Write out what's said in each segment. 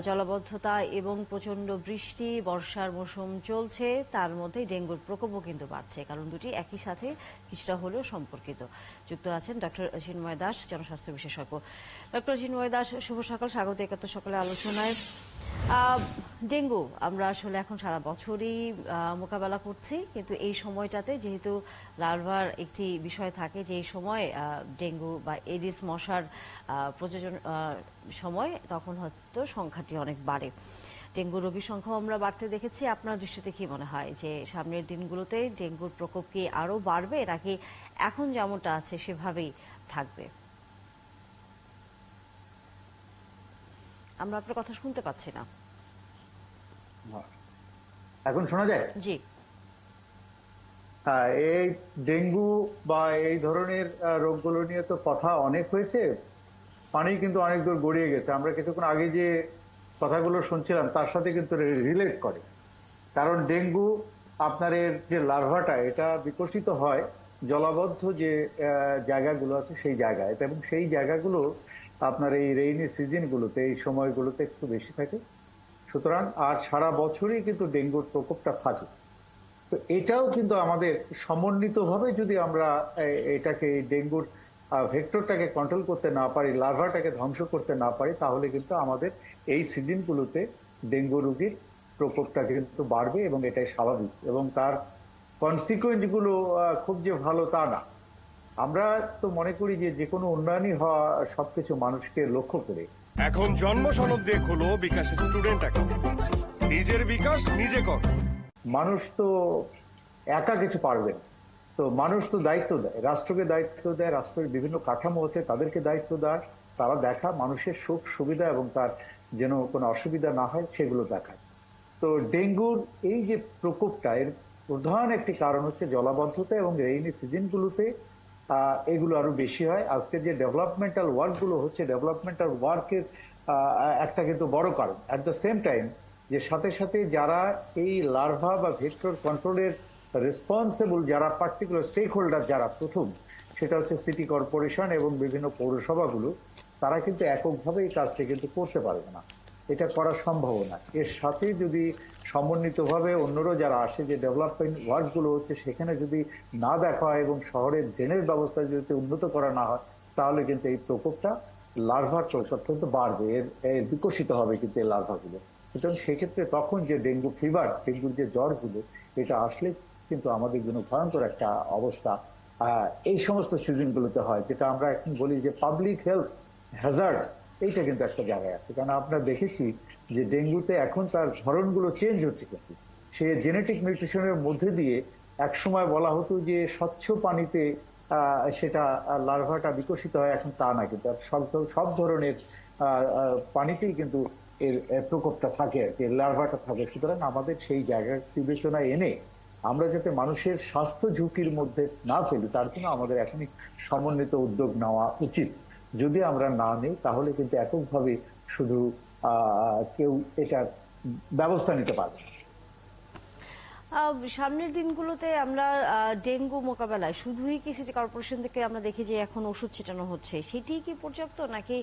জলাবদ্ধতা এবং প্রচন্ড বৃষ্টি বর্ষার মৌসুম চলছে, তার মধ্যে ডেঙ্গুর প্রকোপও কিন্তু বাড়ছে, কারণ দুটি একই সাথে কিছুটা হলেও সম্পর্কিত। যুক্ত আছেন ডক্টর চিন্ময় দাস, জনস্বাস্থ্য বিশেষজ্ঞ। ডক্টর চিন্ময় দাস, শুভ সকাল, স্বাগত একাত্তর সকালের আলোচনায়। ডেঙ্গু আমরা আসলে এখন সারা বছরই মোকাবেলা করছি, কিন্তু এই সময়টাতে যেহেতু লার্ভার একটি বিষয় থাকে, যে এই সময় ডেঙ্গু বা এডিস মশার প্রযোজন সময়, তখন হয়তো সংখ্যাটি অনেক বাড়ে। ডেঙ্গু রোগীর সংখ্যাও আমরা বাড়তে দেখেছি। আপনার দৃষ্টিতে কি মনে হয় যে সামনের দিনগুলোতে ডেঙ্গুর প্রকোপ কি আরো বাড়বে, নাকি এখন যেমনটা আছে সেভাবেই থাকবে? আমরা আপনার কথা শুনতে পাচ্ছি না। এখন শোনা যায়? জি। হ্যাঁ, এই ডেঙ্গু বা এই ধরনের রোগগুলো নিয়ে তো কথা অনেক হয়েছে, পানি কিন্তু অনেক দূর গড়িয়ে গেছে। আমরা কিছুক্ষণ আগে যে কথাগুলো শুনছিলাম তার সাথে কিন্তু রিলেট করে। কারণ ডেঙ্গু আপনার এর যে লার্ভাটা, এটা বিকশিত হয় জলাবদ্ধ যে জায়গাগুলো আছে সেই জায়গায়, এবং সেই জায়গাগুলো আপনার এই রেইনি সিজনগুলোতে, এই সময়গুলোতে একটু বেশি থাকে। সুতরাং আর সারা বছরই কিন্তু ডেঙ্গুর প্রকোপটা থাকে। তো এটাও কিন্তু আমাদের সমন্বিতভাবে যদি আমরা এটাকে ডেঙ্গুর ভেক্টরটাকে কন্ট্রোল করতে না পারি, লার্ভাটাকে ধ্বংস করতে না পারি, তাহলে কিন্তু আমাদের এই সিজনগুলোতে ডেঙ্গু রোগীর প্রকোপটা কিন্তু বাড়বে, এবং এটাই স্বাভাবিক, এবং তার কনসিকুয়েন্স গুলো খুব যে ভালো তা না। আমরা তো মনে করি যে কোনো উন্নয়নই হওয়া সবকিছু মানুষকে লক্ষ্য করে। এখন জন্ম সনদ দিয়ে খোলো বিকাশ স্টুডেন্ট অ্যাকাউন্ট, নিজের বিকাশ নিজে কর। মানুষ তো একা কিছু পারবে না, তো মানুষ তো দায়িত্ব দেয়, রাষ্ট্রকে দায়িত্ব দেয়, রাষ্ট্রের বিভিন্ন কাঠামো আছে তাদেরকে দায়িত্ব দেয়, তারা দেখা মানুষের সুখ সুবিধা এবং তার যেন কোনো অসুবিধা না হয় সেগুলো দেখায়। তো ডেঙ্গুর এই যে প্রকোপটা, এর প্রধান একটি কারণ হচ্ছে জলাবদ্ধতা, এবং রেইনি সিজনগুলোতে এগুলো আরো বেশি হয়। আজকে যে ডেভেলপমেন্টাল ওয়ার্কগুলো হচ্ছে, ডেভেলপমেন্টাল ওয়ার্কের একটা কিন্তু বড় কারণ। অ্যাট দ্য সেম টাইম যে সাথে সাথে যারা এই লার্ভা বা ভেক্টর কন্ট্রোলের রেসপন্সিবল, যারা পার্টিকুলার স্টেক হোল্ডার, যারা প্রথম, সেটা হচ্ছে সিটি কর্পোরেশন এবং বিভিন্ন পৌরসভাগুলো, তারা কিন্তু এককভাবে এই কাজটি কিন্তু করতে পারবে না, এটা করা সম্ভব না। এর সাথে যদি সমন্বিতভাবে অন্যরাও যারা আসে, যে ডেভেলপমেন্ট ওয়ার্কগুলো হচ্ছে, সেখানে যদি না দেখা হয় এবং শহরের ড্রেনের ব্যবস্থা যদি উন্নত করা না হয়, তাহলে কিন্তু এই প্রকোপটা, লার্ভার প্রকোপ কিন্তু বাড়বে, এর বিকশিত হবে কিন্তু এই লার্ভাগুলো। সুতরাং সেক্ষেত্রে তখন যে ডেঙ্গু ফিভার, ডেঙ্গুর যে জ্বরগুলো, এটা আসলে কিন্তু আমাদের জন্য ভয়ঙ্কর একটা অবস্থা এই সমস্ত সিজনগুলোতে হয়, যেটা আমরা এখন বলি যে পাবলিক হেলথ হ্যাজার্ড। এইটা কিন্তু একটা জায়গায় আছে, কারণ আমরা দেখেছি যে ডেঙ্গুতে এখন তার ধরনগুলো চেঞ্জ হচ্ছে, কিন্তু সে জেনেটিক মিউটেশনের মধ্যে দিয়ে একসময় বলা হতো যে স্বচ্ছ পানিতে সেটা লার্ভাটা বিকশিত হয়, এখন তা না, কিন্তু সব ধরনের পানিতেই কিন্তু এর প্রকোপটা থাকে, আর কি, লার্ভাটা থাকে। সুতরাং আমাদের সেই জায়গা বিবেচনায় এনে আমরা যাতে মানুষের স্বাস্থ্য ঝুঁকির মধ্যে না ফেলি, তার জন্য আমাদের এখনই সমন্বিত উদ্যোগ নেওয়া উচিত। যদি আমরা না নিই, তাহলে কিন্তু এককভাবে শুধু কেউ এটার ব্যবস্থা নিতে পারবে না। সামনের দিনগুলোতে আমরা ডেঙ্গু মোকাবেলায় শুধুই কি সিটি কর্পোরেশন থেকে আমরা দেখি যে এখন ওষুধ ছিটানো হচ্ছে, সেটি কি পর্যাপ্ত, নাকি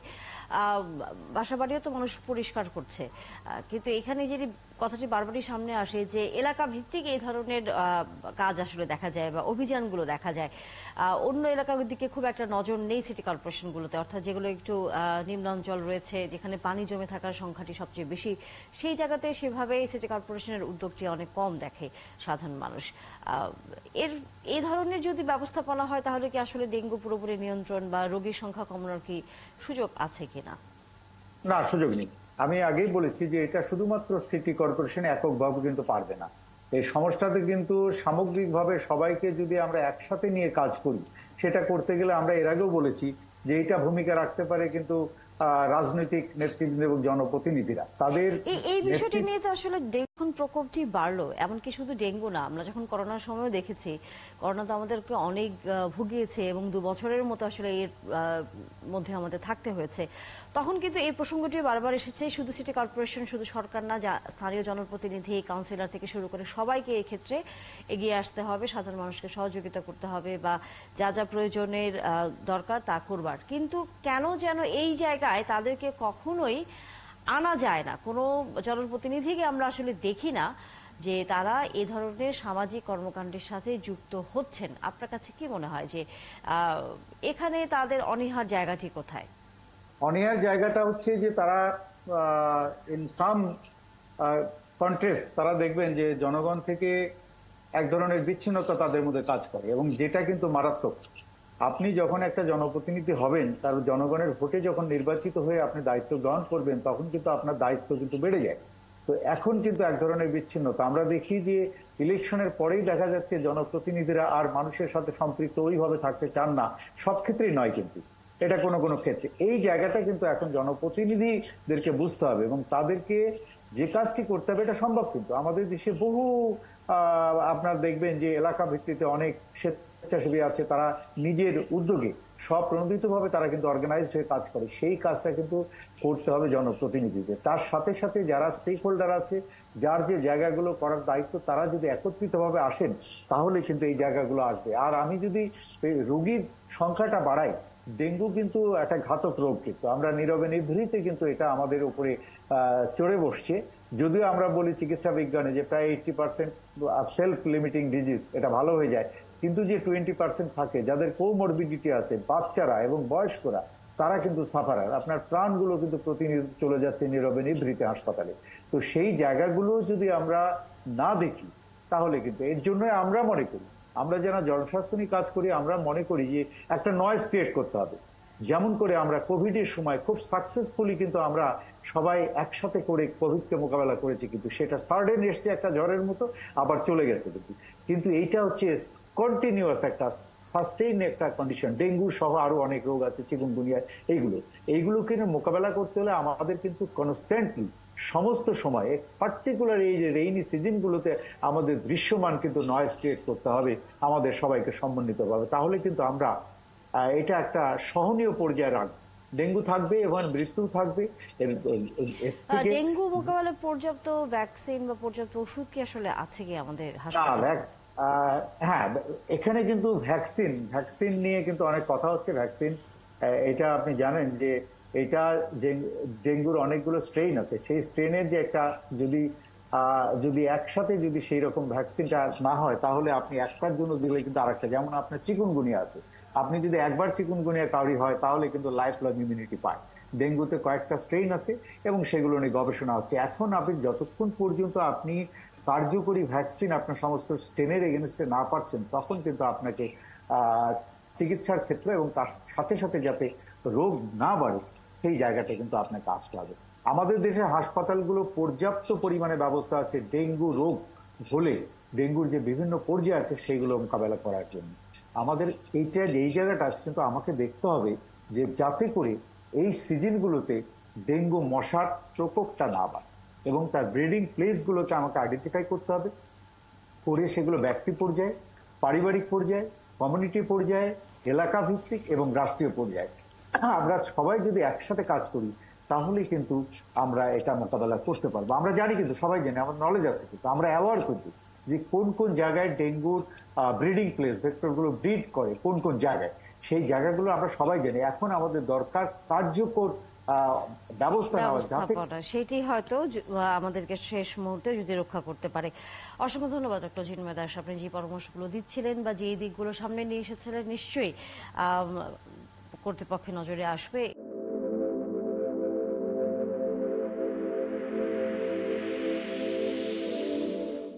বাসা বাড়িও তো মানুষ পরিষ্কার করছে? কিন্তু এখানে যে কথাটি বারবারই সামনে আসে যে এলাকা ভিত্তিক এই ধরনের কাজ আসলে দেখা যায় বা অভিযানগুলো দেখা যায়, অন্য এলাকার দিকে খুব একটা নজর নেই সিটি কর্পোরেশনগুলোতে, অর্থাৎ যেগুলো একটু নিম্নাঞ্চল রয়েছে, যেখানে পানি জমে থাকার সংখ্যাটি সবচেয়ে বেশি, সেই জায়গাতে সেভাবে সিটি কর্পোরেশনের উদ্যোগটি অনেক কম দেখে সাধারণ মানুষ। এই ধরনের যদি ব্যবস্থাপনা হয়, তাহলে কি আসলে ডেঙ্গু পুরোপুরি নিয়ন্ত্রণ বা রোগীর সংখ্যা কমানোর কি সুযোগ আছে কিনা? না, সুযোগ নেই। আমি আগেই বলেছি যে এটা শুধুমাত্র সিটি কর্পোরেশন এককভাবে কিন্তু পারবে না। এই সমস্যাতে কিন্তু সামগ্রিকভাবে সবাইকে যদি আমরা একসাথে নিয়ে কাজ করি, সেটা করতে গেলে আমরা এর আগেও বলেছি যে এটা ভূমিকা রাখতে পারে কিন্তু রাজনৈতিক নেতৃবৃন্দ এবং জনপ্রতিনিধিরা, তাদের এই বিষয়টি নিয়ে তো আসলে দেখুন প্রকোপটি বাড়লো, এমনকি শুধু ডেঙ্গু না, আমরা যখন করোনার সময়ও দেখেছি, করোনা তো আমাদেরকে অনেক ভুগিয়েছে এবং 2 বছরের মতো আসলে এর মধ্যে আমাদের থাকতে হয়েছে। তখন কিন্তু এই প্রসঙ্গটি বারবার এসেছে, শুধু সিটি কর্পোরেশন, শুধু সরকার না, স্থানীয় জনপ্রতিনিধি, কাউন্সিলর থেকে শুরু করে সবাইকে এই ক্ষেত্রে এগিয়ে আসতে হবে, সাধারণ মানুষকে সহযোগিতা করতে হবে, বা যা যা প্রয়োজনের দরকার তা করবার। কিন্তু কেন যেন এই জায়গায় তাদেরকে কখনোই আনা যায় না, কোনো জনপ্রতিনিধিকে আমরা আসলে দেখি না যে তারা এ ধরনের সামাজিক কর্মকাণ্ডের সাথে যুক্ত হচ্ছেন। আপনার কাছে কি মনে হয় যে এখানে তাদের অনীহার জায়গাটি কোথায়? অনিয়ার জায়গাটা হচ্ছে যে তারা ইন সাম কন্ট্রেস্ট তারা দেখবেন যে জনগণ থেকে এক ধরনের বিচ্ছিন্নতা তাদের মধ্যে কাজ করে, এবং যেটা কিন্তু মারাত্মক। আপনি যখন একটা জনপ্রতিনিধি হবেন, তার জনগণের ভোটে যখন নির্বাচিত হয়ে আপনি দায়িত্ব গ্রহণ করবেন, তখন কিন্তু আপনার দায়িত্ব কিন্তু বেড়ে যায়। তো এখন কিন্তু এক ধরনের বিচ্ছিন্নতা আমরা দেখি যে ইলেকশনের পরেই দেখা যাচ্ছে জনপ্রতিনিধিরা আর মানুষের সাথে সম্পৃক্ত ওইভাবে থাকতে চান না। সব ক্ষেত্রেই নয়, কিন্তু এটা কোনো কোনো ক্ষেত্রে। এই জায়গাটা কিন্তু এখন জনপ্রতিনিধিদেরকে বুঝতে হবে, এবং তাদেরকে যে কাজটি করতে হবে এটা সম্ভব। কিন্তু আমাদের দেশে বহু আপনার দেখবেন যে এলাকা ভিত্তিতে অনেক স্বেচ্ছাসেবী আছে, তারা নিজের উদ্যোগে স্বপ্রণোদিতভাবে তারা কিন্তু অর্গানাইজড হয়ে কাজ করে। সেই কাজটা কিন্তু করতে হবে জনপ্রতিনিধিদের। তার সাথে সাথে যারা স্টেক হোল্ডার আছে, যার যে জায়গাগুলো করার দায়িত্ব, তারা যদি একত্রিতভাবে আসেন, তাহলে কিন্তু এই জায়গাগুলো আসবে। আর আমি যদি রোগীর সংখ্যাটা বাড়াই, ডেঙ্গু কিন্তু একটা ঘাতক রোগ, কিন্তু আমরা নীরবে নিভৃতে কিন্তু এটা আমাদের উপরে চড়ে বসছে। যদিও আমরা বলি চিকিৎসা বিজ্ঞানে যে প্রায় 80% সেলফ লিমিটিং ডিজিজ, এটা ভালো হয়ে যায়, কিন্তু যে 20% থাকে যাদের কোমরবিডিটি আছে, বাচ্চারা এবং বয়স্করা, তারা কিন্তু সাফারার। আপনার প্রাণগুলো কিন্তু প্রতিনিয়ত চলে যাচ্ছে নীরবে নিভৃতে হাসপাতালে। তো সেই জায়গাগুলো যদি আমরা না দেখি, তাহলে কিন্তু এর জন্যই আমরা মনে করি, আমরা যারা জনস্বাস্থ্য নিয়ে কাজ করি, আমরা মনে করি যে একটা নয়েজ ক্রিয়েট করতে হবে। যেমন করে আমরা কোভিডের সময় খুব সাকসেসফুলি কিন্তু আমরা সবাই একসাথে করে কোভিডকে মোকাবেলা করেছি, কিন্তু সেটা সার্ডেন এসছে একটা ঝড়ের মতো, আবার চলে গেছে। কিন্তু এইটা হচ্ছে কন্টিনিউয়াস একটা সাস্টেইন একটা কন্ডিশন। ডেঙ্গু সহ আরো অনেক রোগ আছে, চিকুনগুনিয়া, এইগুলোকে মোকাবেলা করতে হলে আমাদের কিন্তু কনস্ট্যান্টলি সমস্ত সময়, পার্টিকুলার এই যে রেইনি সিজন গুলোতে আমাদের দৃশ্যমান কিন্তু নয়েজ ক্রিয়েট করতে হবে, আমাদের সবাইকে সমন্বিত হবে। তাহলে কিন্তু আমরা এটা একটা সহনীয় পর্যায়ে রাখবো। ডেঙ্গু থাকবে এবং মৃত্যু থাকবে। ডেঙ্গু মোকাবেলায় পর্যাপ্ত ভ্যাকসিন বা পর্যাপ্ত ওষুধ কি আসলে আছে কি আমাদের না, হাসপাতালে? হ্যাঁ, এখানে কিন্তু ভ্যাকসিন নিয়ে কিন্তু অনেক কথা হচ্ছে। ভ্যাকসিন, এটা আপনি জানেন যে এটা ডেঙ্গুর অনেকগুলো স্ট্রেইন আছে। সেই স্ট্রেনের যে একটা যদি একসাথে যদি সেই রকম ভ্যাকসিনটা না হয়, তাহলে আপনি একটার জন্য দিলে কিন্তু আরেকটা, যেমন আপনার চিকুনগুনিয়া আছে, আপনি যদি একবার চিকুনগুনিয়া কাউরি হয়, তাহলে কিন্তু লাইফ লং ইমিউনিটি পায়। ডেঙ্গুতে কয়েকটা স্ট্রেইন আছে এবং সেগুলো নিয়ে গবেষণা হচ্ছে। এখন আপনি যতক্ষণ পর্যন্ত আপনি কার্যকরী ভ্যাকসিন আপনার সমস্ত স্ট্রেনের এগেনস্টে না পাচ্ছেন, তখন কিন্তু আপনাকে চিকিৎসার ক্ষেত্রে এবং তার সাথে সাথে যাতে রোগ না বাড়ে, সেই জায়গাটা কিন্তু আপনাকে আসতে হবে। আমাদের দেশে হাসপাতালগুলো পর্যাপ্ত পরিমাণে ব্যবস্থা আছে ডেঙ্গু রোগ হলে, ডেঙ্গুর যে বিভিন্ন পর্যায়ে আছে সেগুলো মোকাবেলা করার জন্য। আমাদের এইটা যেই জায়গাটা আছে, কিন্তু আমাকে দেখতে হবে যে যাতে করে এই সিজনগুলোতে ডেঙ্গু মশার প্রকোপটা না বাড়ে, এবং তার ব্রিডিং প্লেসগুলোকে আমাকে আইডেন্টিফাই করতে হবে, করে সেগুলো ব্যক্তি পর্যায়ে, পারিবারিক পর্যায়ে, কমিউনিটি পর্যায়ে, এলাকা ভিত্তিক এবং রাষ্ট্রীয় পর্যায়ে আমরা সবাই যদি একসাথে কাজ করি, তাহলে কিন্তু আমরা এটা মোকাবেলা করতে পারবো। আমরা জানি, কিন্তু সবাই জানি, আমার নলেজ আছে, কিন্তু আমরা অ্যাওয়ার করি যে কোন কোন জায়গায় ডেঙ্গুর ব্রিডিং প্লেস, ভেক্টরগুলো ব্রিড করে কোন কোন জায়গায়, সেই জায়গাগুলো আমরা সবাই জানি। এখন আমাদের দরকার কার্যকর ব্যবস্থা নেওয়া, যাতে সেটি হয়তো আমাদেরকে শেষ মুহূর্তে যদি রক্ষা করতে পারে। অসংখ্য ধন্যবাদ ডক্টর চিন্ময় দাস, আপনি যে পরামর্শগুলো দিচ্ছিলেন বা যে দিকগুলো সামনে নিয়ে এসেছিলেন, নিশ্চয়ই কর্তৃপক্ষের নজরে আসবে।